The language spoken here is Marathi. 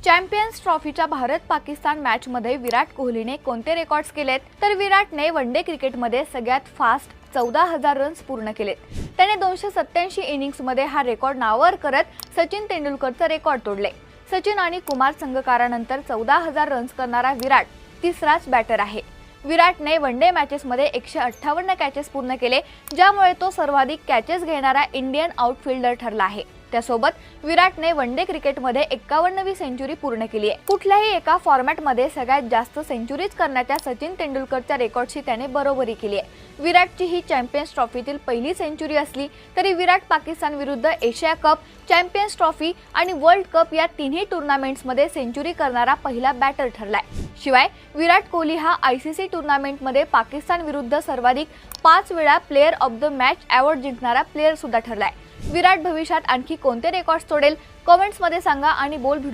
चॅम्पियन्स ट्रॉफीच्या भारत-पाकिस्तान मॅचमध्ये विराट कोहलीने कोणते रेकॉर्ड्स केलेत? तर विराटने वनडे क्रिकेटमध्ये सगळ्यात फास्ट 14,000 रन्स पूर्ण केलेत. त्याने 287 इनिंग्समध्ये हा रेकॉर्ड नावावर करत सचिन तेंडुलकरचा रेकॉर्ड तोडले. सचिन आणि कुमार संगकारानंतर 14,000 रन्स करणारा विराट तिसराच बॅटर आहे. विराटने वनडे मॅचेसमध्ये 158 कॅचेस पूर्ण केले, ज्यामुळे तो सर्वाधिक कॅचेस घेणारा इंडियन आउटफिल्डर ठरला आहे. त्यासोबत विराटने वनडे क्रिकेटमध्ये 51वी सेंचुरी पूर्ण केली आहे. कुठल्याही एका फॉर्मॅटमध्ये सगळ्यात जास्त सेंचुरीज करण्याच्या सचिन तेंडुलकरच्या रेकॉर्डशी त्याने बरोबरी केली आहे. विराटची ही चॅम्पियन्स ट्रॉफीतील पहिली सेंचुरी असली तरी विराट पाकिस्तान विरुद्ध एशिया कप, चॅम्पियन्स ट्रॉफी आणि वर्ल्ड कप या तिन्ही टुर्नामेंट्समध्ये सेंचुरी करणारा पहिला बॅटर ठरलाय. शिवाय विराट कोहली हा ICC टुर्नामेंटमध्ये पाकिस्तान विरुद्ध सर्वाधिक 5 वेळा player of the match award जिंकणारा प्लेयर सुद्धा ठरलाय. विराट भविष्यात आणखी कोणते रेकॉर्ड्स तोडेल? कमेंट्समध्ये सांगा आणि बोल व्हिडिओ